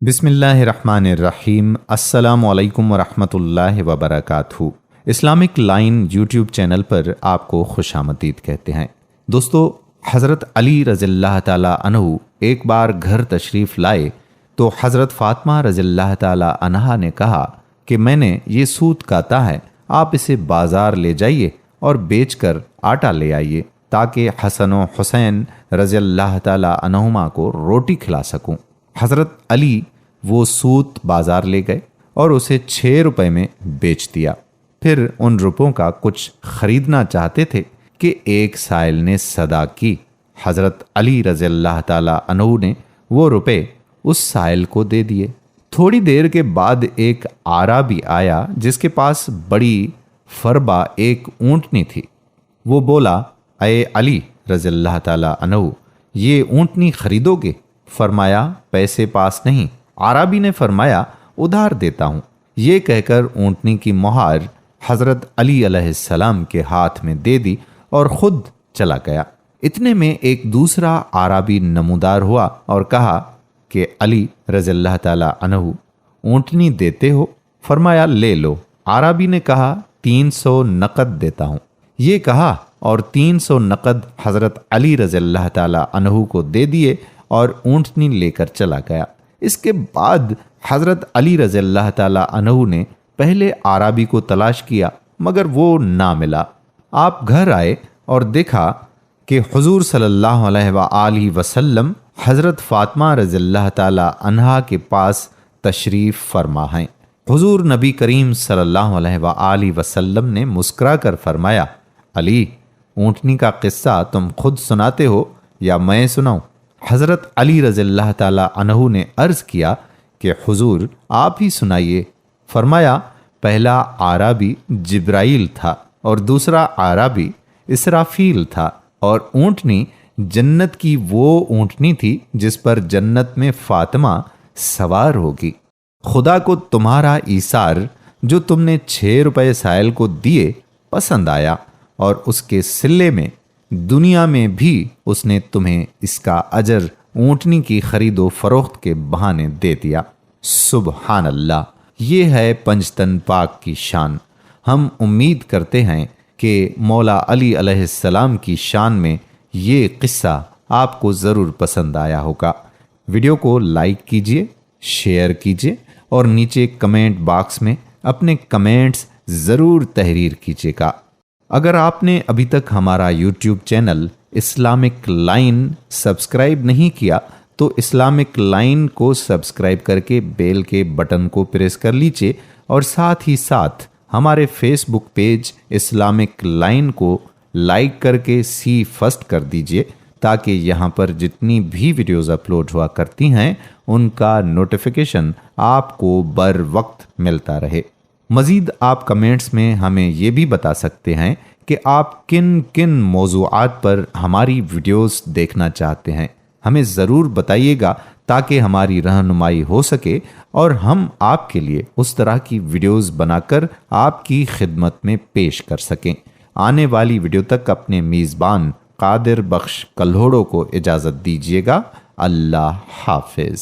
बिस्मिल्लाहिर्रहमानिर्रहीम। अस्सलामु अलैकुम वरहमतुल्लाहि वबरकातुहू। इस्लामिक लाइन यूट्यूब चैनल पर आपको खुशामदीद कहते हैं। दोस्तों, हज़रत अली रज़ियल्लाहु ताला अन्हु एक बार घर तशरीफ़ लाए तो हज़रत फ़ातिमा रज़ियल्लाहु ताला अन्हा ने कहा कि मैंने ये सूत काता है, आप इसे बाज़ार ले जाइए और बेचकर आटा ले आइए ताकि हसन व हुसैन रज़ियल्लाहु ताला अन्हुमा को रोटी खिला सकूं। हज़रत अली वो सूत बाज़ार ले गए और उसे 6 रुपए में बेच दिया। फिर उन रुपयों का कुछ खरीदना चाहते थे कि एक साइल ने सदा की। हज़रत अली रज़ियल्लाहु ताला अन्हु ने वो रुपए उस साइल को दे दिए। थोड़ी देर के बाद एक आराबी आया जिसके पास बड़ी फरबा एक ऊँटनी थी। वो बोला, अये अली रज़ियल्लाहु ताला अन्हु, ये ऊँटनी खरीदोगे? फरमाया, पैसे पास नहीं। आराबी ने फरमाया, उधार देता हूँ। ये कहकर ऊँटनी की मुहार हज़रत अली अलैहिस्सलाम के हाथ में दे दी और ख़ुद चला गया। इतने में एक दूसरा आराबी नमूदार हुआ और कहा कि अली रज़ियल्लाहु ताला अन्हु, ऊँटनी देते हो? फरमाया, ले लो। आराबी ने कहा, 300 नकद देता हूँ। ये कहा और 300 नकद हज़रत अली रज़ियल्लाहु ताला अन्हु को दे दिए और ऊँटनी लेकर चला गया। इसके बाद हज़रत अली रज़ियल्लाहु ताला अन्हु ने पहले आराबी को तलाश किया मगर वो ना मिला। आप घर आए और देखा कि हुज़ूर सल्लल्लाहु अलैहि वसल्लम हज़रत फ़ातिमा रज़ियल्लाहु ताला अन्हा के पास तशरीफ़ फरमा हैं। हुज़ूर नबी करीम सल्लल्लाहु अलैहि वसल्लम ने मुस्कुरा कर फरमाया, अली, ऊँटनी का किस्सा तुम खुद सुनाते हो या मैं सुनाऊं? हज़रत अली रज़ियल्लाहु ताला अन्हु ने अर्ज़ किया कि हुज़ूर आप ही सुनाइए। फरमाया, पहला आराबी जिब्राइल था और दूसरा आराबी इसराफील था और ऊँटनी जन्नत की वो ऊँटनी थी जिस पर जन्नत में फ़ातिमा सवार होगी। खुदा को तुम्हारा ईसार जो तुमने 6 रुपए साइल को दिए पसंद आया और उसके सिले में दुनिया में भी उसने तुम्हें इसका अजर ऊँटनी की खरीदो फरोख्त के बहाने दे दिया। सुबहान अल्लाह। ये है पंजतन पाक की शान। हम उम्मीद करते हैं कि मौला अली अलैहिस्सलाम की शान में ये किस्सा आपको ज़रूर पसंद आया होगा। वीडियो को लाइक कीजिए, शेयर कीजिए और नीचे कमेंट बॉक्स में अपने कमेंट्स ज़रूर तहरीर कीजिएगा। अगर आपने अभी तक हमारा YouTube channel Islamic line subscribe नहीं किया तो इस्लामिक लाइन को सब्सक्राइब करके बेल के बटन को प्रेस कर लीजिए और साथ ही साथ हमारे फेसबुक पेज इस्लामिक लाइन को लाइक करके सी फर्स्ट कर दीजिए ताकि यहाँ पर जितनी भी वीडियोज़ अपलोड हुआ करती हैं उनका नोटिफिकेशन आपको बर वक्त मिलता रहे। मज़ीद आप कमेंट्स में हमें ये भी बता सकते हैं कि आप किन किन मौज़ूआत पर हमारी वीडियोस देखना चाहते हैं। हमें ज़रूर बताइएगा ताकि हमारी रहनुमाई हो सके और हम आपके लिए उस तरह की वीडियोस बनाकर आपकी खिदमत में पेश कर सकें। आने वाली वीडियो तक अपने मेज़बान कादिर बख्श कल्होड़ो को इजाज़त दीजिएगा। अल्लाह हाफिज़।